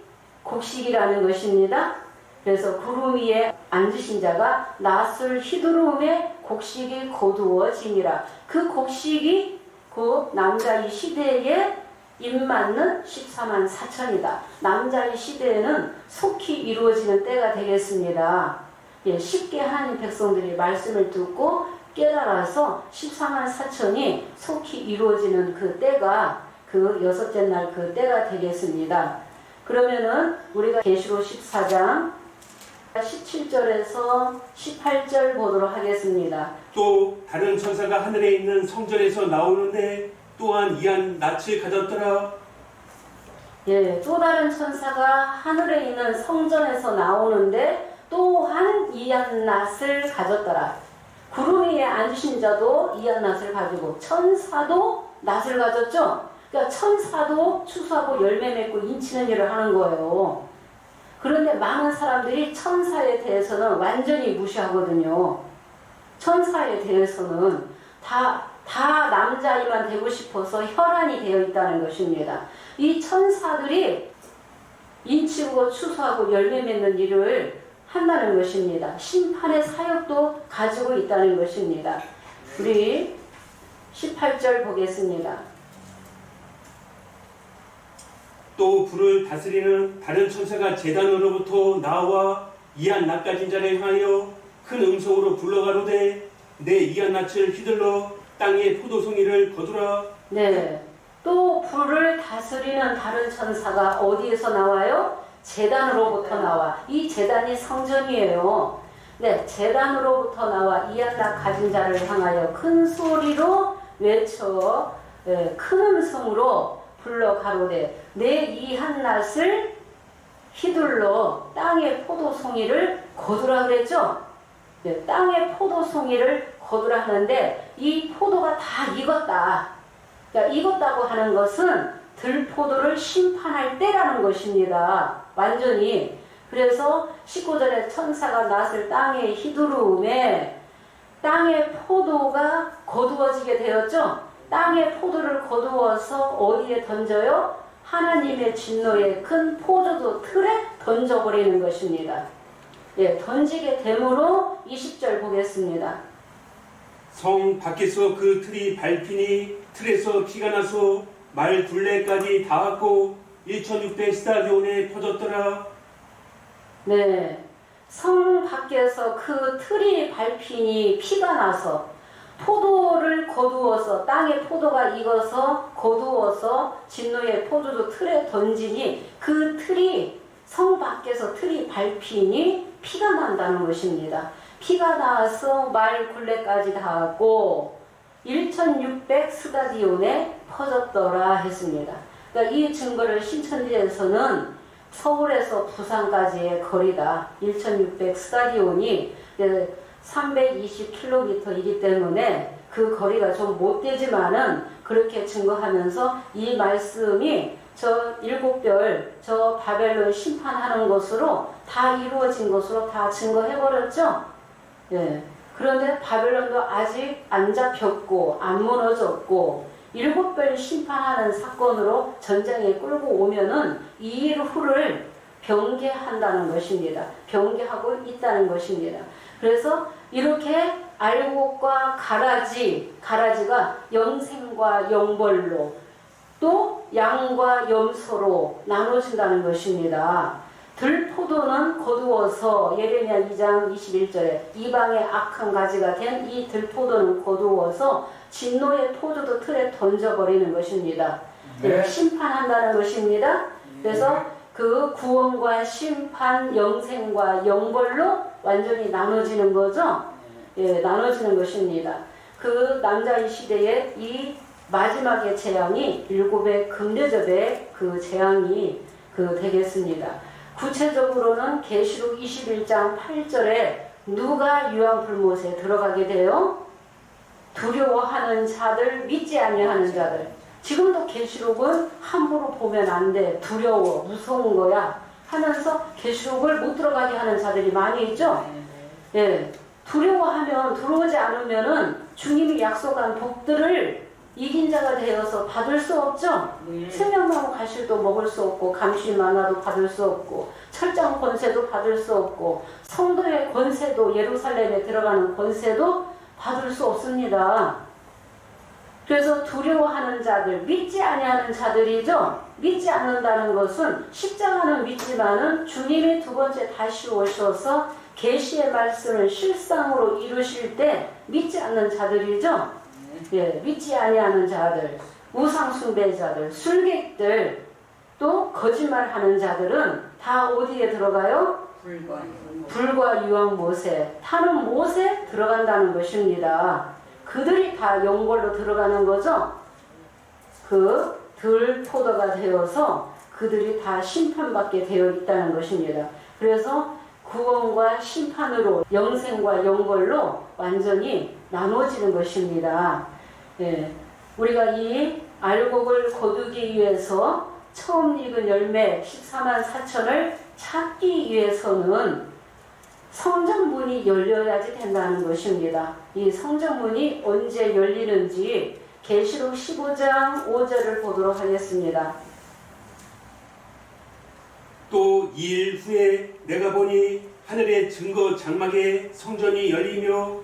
곡식이라는 것입니다. 그래서 구름 위에 앉으신 자가 낫을 휘두르음에 곡식이 거두어지니라. 그 곡식이 그 남자의 시대에 입맞는 14만 4천이다. 남자의 시대에는 속히 이루어지는 때가 되겠습니다. 예, 쉽게 하나님 백성들이 말씀을 듣고 깨달아서 14만 4천이 속히 이루어지는 그 때가 그 여섯째 날 그 때가 되겠습니다. 그러면은 우리가 계시록 14장 17절에서 18절 보도록 하겠습니다. 또 다른 천사가 하늘에 있는 성전에서 나오는데 또한 이한 낯을 가졌더라. 예, 또 다른 천사가 하늘에 있는 성전에서 나오는데 또한 이한 낯을 가졌더라. 구름 위에 앉으신 자도 이한 낯을 가지고 천사도 낯을 가졌죠. 그러니까 천사도 추수하고 열매 맺고 인치는 일을 하는 거예요. 그런데 많은 사람들이 천사에 대해서는 완전히 무시하거든요. 천사에 대해서는 다 남자아이만 되고 싶어서 혈안이 되어 있다는 것입니다. 이 천사들이 인치고 추수하고 열매 맺는 일을 한다는 것입니다. 심판의 사역도 가지고 있다는 것입니다. 우리 18절 보겠습니다. 또 불을 다스리는 다른 천사가 제단으로부터 나와 이한 낯 가진 자를 향하여 큰 음성으로 불러가로되 내 이한 낯을 휘둘러 땅의 포도송이를 거두라. 네. 또 불을 다스리는 다른 천사가 어디에서 나와요? 제단으로부터 나와. 이 제단이 성전이에요. 네, 제단으로부터 나와 이한 낯 가진 자를 향하여 큰 소리로 외쳐 큰 음성으로 불러 가로되 내 이 한 낯을 휘둘러 땅의 포도송이를 거두라 그랬죠? 네, 땅의 포도송이를 거두라 하는데 이 포도가 다 익었다. 그러니까 익었다고 하는 것은 들포도를 심판할 때라는 것입니다. 완전히. 그래서 19절에 천사가 낫을 땅에 휘두르음에 땅의 포도가 거두어지게 되었죠. 땅의 포도를 거두어서 어디에 던져요? 하나님의 진노의 큰 포도주 틀에 던져버리는 것입니다. 예, 던지게 되므로 20절 보겠습니다. 성 밖에서 그 틀이 밟히니 틀에서 피가 나서 말 굴레까지 닿았고 1600 스타디온에 퍼졌더라. 네, 성 밖에서 그 틀이 밟히니 피가 나서 포도를 거두어서 땅에 포도가 익어서 거두어서 진노의 포도주 틀에 던지니 그 틀이 성 밖에서 틀이 밟히니 피가 난다는 것입니다. 피가 나서 말 굴레까지 닿았고 1600 스타디온에 퍼졌더라 했습니다. 그러니까 이 증거를 신천지에서는 서울에서 부산까지의 거리다. 1600 스타디온이 320km이기 때문에 그 거리가 좀 못되지만은 그렇게 증거하면서 이 말씀이 저 일곱별, 저 바벨론 심판하는 것으로 다 이루어진 것으로 다 증거해버렸죠. 예. 그런데 바벨론도 아직 안 잡혔고 안 무너졌고 일곱별 심판하는 사건으로 전쟁에 끌고 오면은 이 일 후를 병개한다는 것입니다. 병개하고 있다는 것입니다. 그래서 이렇게 알곡과 가라지가 영생과 영벌로 또 양과 염소로 나눠진다는 것입니다. 들포도는 거두어서 예레미야 2장 21절에 이방의 악한 가지가 된 이 들포도는 거두어서 진노의 포도도 틀에 던져버리는 것입니다. 네. 심판한다는 것입니다. 그래서 그 구원과 심판, 영생과 영벌로 완전히 나눠지는 거죠. 예, 나눠지는 것입니다. 그 남자의 시대에 이 마지막의 재앙이 일곱의 금대접의 그 재앙이 되겠습니다. 구체적으로는 계시록 21장 8절에 누가 유황불못에 들어가게 돼요? 두려워하는 자들, 믿지 아니하는 자들. 지금도 계시록은 함부로 보면 안 돼. 두려워, 무서운 거야 하면서 계시록을 못 들어가게 하는 자들이 많이 있죠. 예, 두려워하면 들어오지 않으면은 주님이 약속한 복들을 이긴 자가 되어서 받을 수 없죠. 생명나무 가실도 먹을 수 없고, 감시 만화도 받을 수 없고, 철장 권세도 받을 수 없고, 성도의 권세도, 예루살렘에 들어가는 권세도 받을 수 없습니다. 그래서 두려워하는 자들, 믿지 아니하는 자들이죠. 믿지 않는다는 것은 십자가는 믿지만은 주님이 두 번째 다시 오셔서 계시의 말씀을 실상으로 이루실 때 믿지 않는 자들이죠. 예, 믿지 아니하는 자들, 우상 숭배자들, 술객들, 또 거짓말하는 자들은 다 어디에 들어가요? 불과 유황 못에, 타는 못에 들어간다는 것입니다. 그들이 다 영벌로 들어가는 거죠. 그 들포도가 되어서 그들이 다 심판받게 되어 있다는 것입니다. 그래서 구원과 심판으로, 영생과 영벌로 완전히 나눠지는 것입니다. 예, 우리가 이 알곡을 거두기 위해서 처음 익은 열매 14만 4천을 찾기 위해서는 성전문이 열려야지 된다는 것입니다. 이 성전문이 언제 열리는지 계시록 15장 5절을 보도록 하겠습니다. 또 2일 후에 내가 보니 하늘의 증거 장막에 성전이 열리며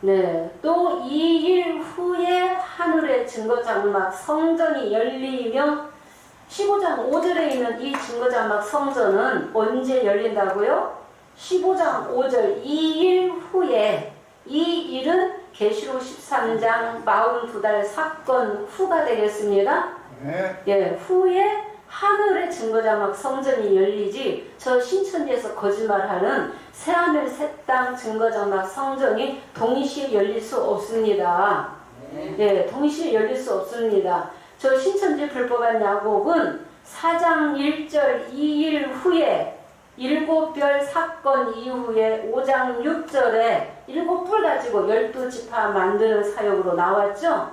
네, 또 2일 후에 하늘의 증거 장막 성전이 열리며 15장 5절에 있는 이 증거 장막 성전은 언제 열린다고요? 15장 5절 2일 후에, 이 일은 계시록 13장 42달 사건 후가 되겠습니다. 네. 예, 후에 하늘의 증거자막 성전이 열리지 저 신천지에서 거짓말하는 새하늘 새 땅 증거자막 성전이 동시에 열릴 수 없습니다. 예, 동시에 열릴 수 없습니다. 저 신천지 불법한 야곡은 4장 1절 2일 후에 7별 사건 이후에 5장 6절에 7뿔 가지고 12지파 만드는 사역으로 나왔죠.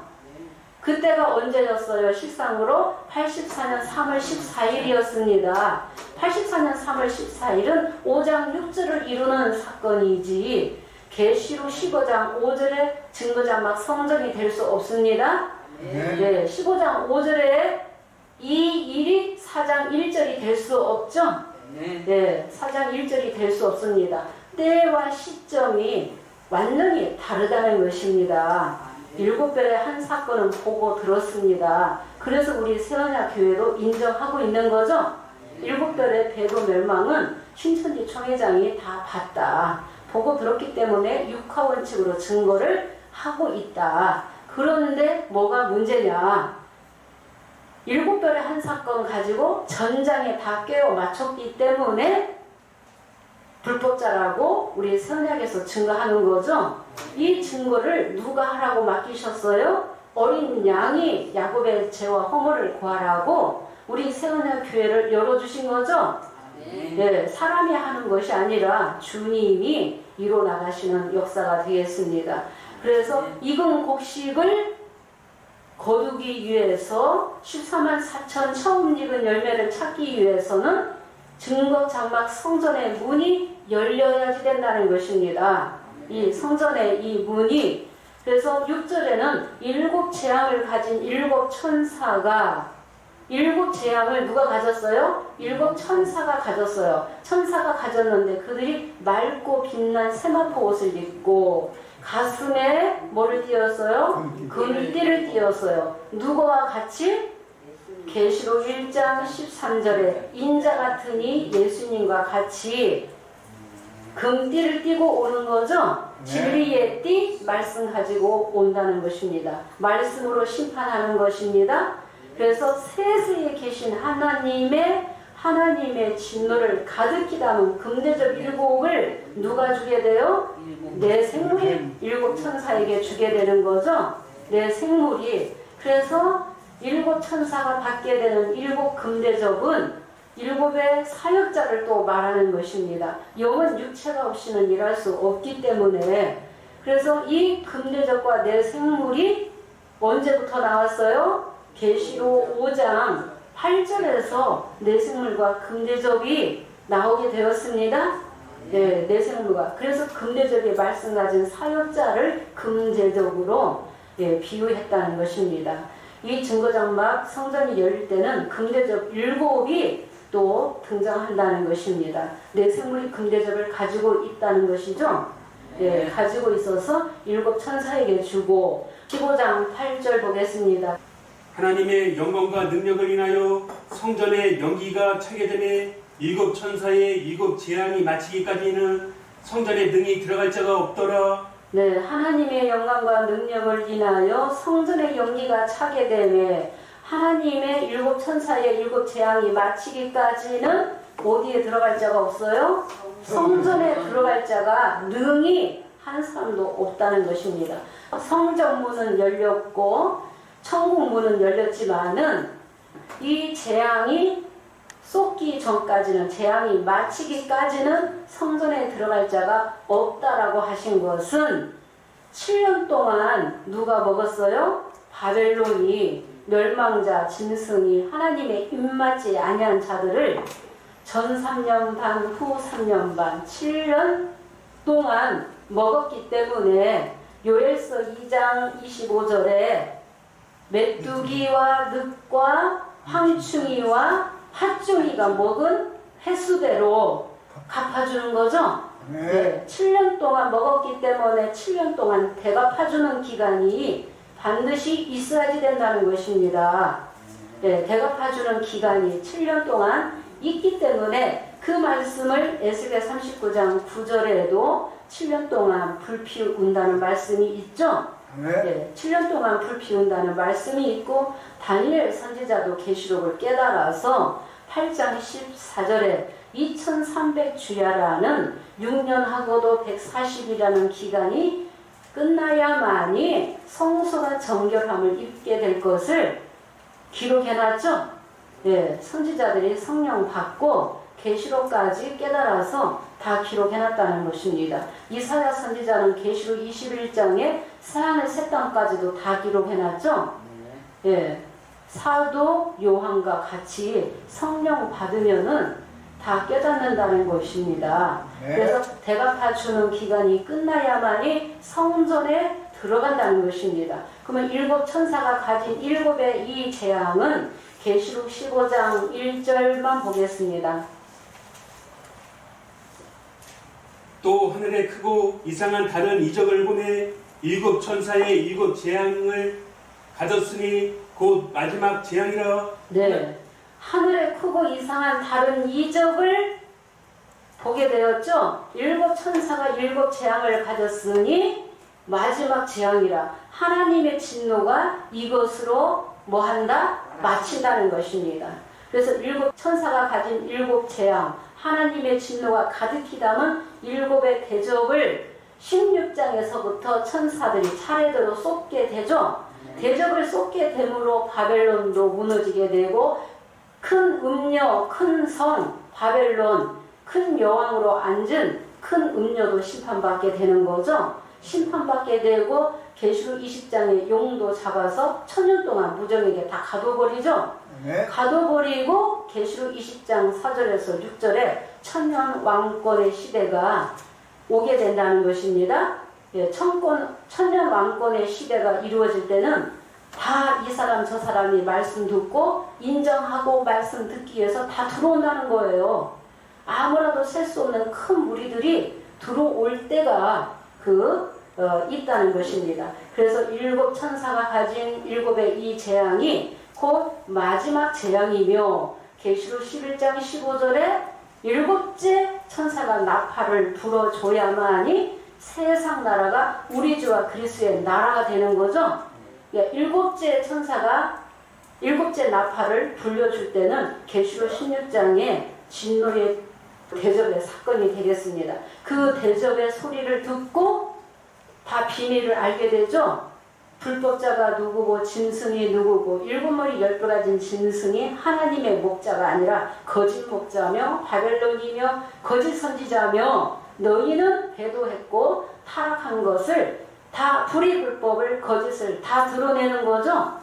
그때가 언제였어요? 실상으로 84년 3월 14일이었습니다. 84년 3월 14일은 5장 6절을 이루는 사건이지 계시록 15장 5절에 증거자막 성전이 될 수 없습니다. 네, 15장 5절에 이 일이 4장 1절이 될 수 없죠? 네, 4장 1절이 될 수 없습니다. 때와 시점이 완전히 다르다는 것입니다. 7별의 한 사건은 보고 들었습니다. 그래서 우리 세원야 교회도 인정하고 있는 거죠. 7별의 배도 멸망은 신천지 총회장이 다 봤다. 보고 들었기 때문에 육하원칙으로 증거를 하고 있다. 그런데 뭐가 문제냐? 7별의 한 사건 가지고 전장에 다 깨워 맞췄기 때문에 불법자라고 우리 선약에서 증거하는 거죠. 이 증거를 누가 하라고 맡기셨어요? 어린 양이 야곱의 죄와 허물을 구하라고 우리 세원야 교회를 열어주신 거죠. 네, 사람이 하는 것이 아니라 주님이 이뤄 나가시는 역사가 되겠습니다. 그래서 익은 곡식을 거두기 위해서 14만 4천 처음 익은 열매를 찾기 위해서는 증거 장막 성전의 문이 열려야지 된다는 것입니다. 이 성전의 이 문이, 그래서 6절에는 7 재앙을 가진 7 천사가, 7 재앙을 누가 가졌어요? 7 천사가 가졌어요. 천사가 가졌는데 그들이 맑고 빛난 세마포 옷을 입고 가슴에 뭐를 띄었어요? 금띠를 띄었어요. 누구와 같이? 계시록 1장 13절에 인자 같으니 예수님과 같이 금띠를 띠고 오는 거죠. 진리의 띠, 말씀 가지고 온다는 것입니다. 말씀으로 심판하는 것입니다. 그래서 세세에 계신 하나님의 진노를 가득히 담은 금대접 7을 누가 주게 돼요? 내 생물이 7 천사에게 주게 되는 거죠. 내 생물이. 그래서 7 천사가 받게 되는 7 금대접은 일곱의 사역자를 또 말하는 것입니다. 영은 육체가 없이는 일할 수 없기 때문에 그래서 이 금대접과 내생물이 언제부터 나왔어요? 계시록 5장 8절에서 내생물과 금대접이 나오게 되었습니다. 네, 내생물과. 그래서 금대접의 말씀 가진 사역자를 금대접으로 비유했다는 것입니다. 이 증거장막 성전이 열릴 때는 금대접 7이 또 등장한다는 것입니다. 내생물이 금대접을 가지고 있다는 것이죠. 네, 가지고 있어서 7 천사에게 주고 15장 8절 보겠습니다. 하나님의 영광과 능력을 인하여 성전의 연기가 차게 되매 7 천사의 7 재앙이 마치기까지는 성전에 능히 들어갈 자가 없더라. 네, 하나님의 영광과 능력을 인하여 성전의 연기가 차게 되매 하나님의 7 천사의 7 재앙이 마치기까지는 어디에 들어갈 자가 없어요? 성전에 들어갈 자가 능히 한 사람도 없다는 것입니다. 성전문은 열렸고 천국문은 열렸지만은 이 재앙이 쏟기 전까지는 재앙이 마치기까지는 성전에 들어갈 자가 없다라고 하신 것은 7년 동안 누가 먹었어요? 바벨론이 멸망자 짐승이 하나님의 입맞지 아니한 자들을 전 3년 반, 후 3년 반, 7년 동안 먹었기 때문에 요엘서 2장 25절에 메뚜기와 늑과 황충이와 팥종이가 먹은 횟수대로 갚아주는 거죠. 네, 7년 동안 먹었기 때문에 7년 동안 대갚아주는 기간이 반드시 있어야지 된다는 것입니다. 네, 대갚아주는 기간이 7년 동안 있기 때문에 그 말씀을 에스겔 39장 9절에도 7년 동안 불 피운다는 말씀이 있죠. 네, 7년 동안 불 피운다는 말씀이 있고 다니엘 선지자도 계시록을 깨달아서 8장 14절에 2300주야라는 6년하고도 140이라는 기간이 끝나야만이 성소가 정결함을 입게 될 것을 기록해놨죠. 네, 선지자들이 성령 받고 계시록까지 깨달아서 다 기록해놨다는 것입니다. 이사야 선지자는 계시록 21장에 새하늘 새 땅까지도 다 기록해놨죠. 예, 사도 요한과 같이 성령 받으면은 다 깨닫는다는 것입니다. 그래서 대갚아주는 기간이 끝나야만이 성전에 들어간다는 것입니다. 그러면 7 천사가 가진 7의 이 재앙은 계시록 15장 1절만 보겠습니다. 또 하늘에 크고 이상한 다른 이적을 보내 7 천사의 7 재앙을 가졌으니 곧 마지막 재앙이라. 네, 하늘에 크고 이상한 다른 이적을 보게 되었죠. 7 천사가 7 재앙을 가졌으니 마지막 재앙이라. 하나님의 진노가 이것으로 뭐한다? 마친다는 것입니다. 그래서 7 천사가 가진 7 재앙, 하나님의 진노가 가득히 담은 7의 대접을 16장에서부터 천사들이 차례대로 쏟게 되죠. 대접을 쏟게 됨으로 바벨론도 무너지게 되고 큰 음녀, 큰 성, 바벨론, 큰 여왕으로 앉은 큰 음녀도 심판받게 되는 거죠. 심판받게 되고 계시록 20장에 용도 잡아서 1000년 동안 무정에게 다 가둬버리죠. 가둬버리고 계시록 20장 4절에서 6절에 천년 왕권의 시대가 오게 된다는 것입니다. 예, 천년 왕권의 시대가 이루어질 때는 다 이 사람 저 사람이 말씀 듣고 인정하고 말씀 듣기 위해서 다 들어온다는 거예요. 아무라도 셀 수 없는 큰 무리들이 들어올 때가 있다는 것입니다. 그래서 7 천사가 가진 7의 이 재앙이 곧 마지막 재앙이며 계시록 11장 15절에 7째 천사가 나팔을 불어줘야만이 세상 나라가 우리 주와 그리스도의 나라가 되는 거죠. 7째 천사가 7째 나팔을 불려줄 때는 계시록 16장에 진노의 대접의 사건이 되겠습니다. 그 대접의 소리를 듣고 다 비밀을 알게 되죠. 불법자가 누구고 짐승이 누구고 일곱 머리 열두 가진 짐승이 하나님의 목자가 아니라 거짓 목자며 바벨론이며 거짓 선지자며 너희는 배도했고 타락한 것을 다 불의 불법을 거짓을 다 드러내는 거죠.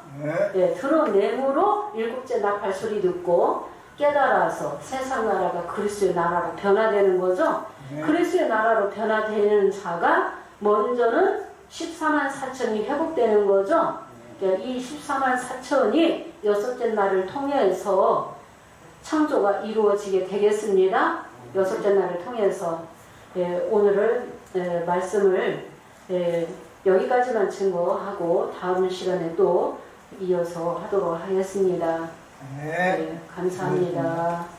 예, 드러내므로 일곱째 나팔 소리 듣고 깨달아서 세상 나라가 그리스도의 나라로 변화되는 거죠. 그리스도의 나라로 변화되는 자가 먼저는 14만 4천이 회복되는 거죠. 이 14만 4천이 여섯째 날을 통해서 창조가 이루어지게 되겠습니다. 여섯째 날을 통해서 오늘은 말씀을 여기까지만 증거하고 다음 시간에 또 이어서 하도록 하겠습니다. 감사합니다.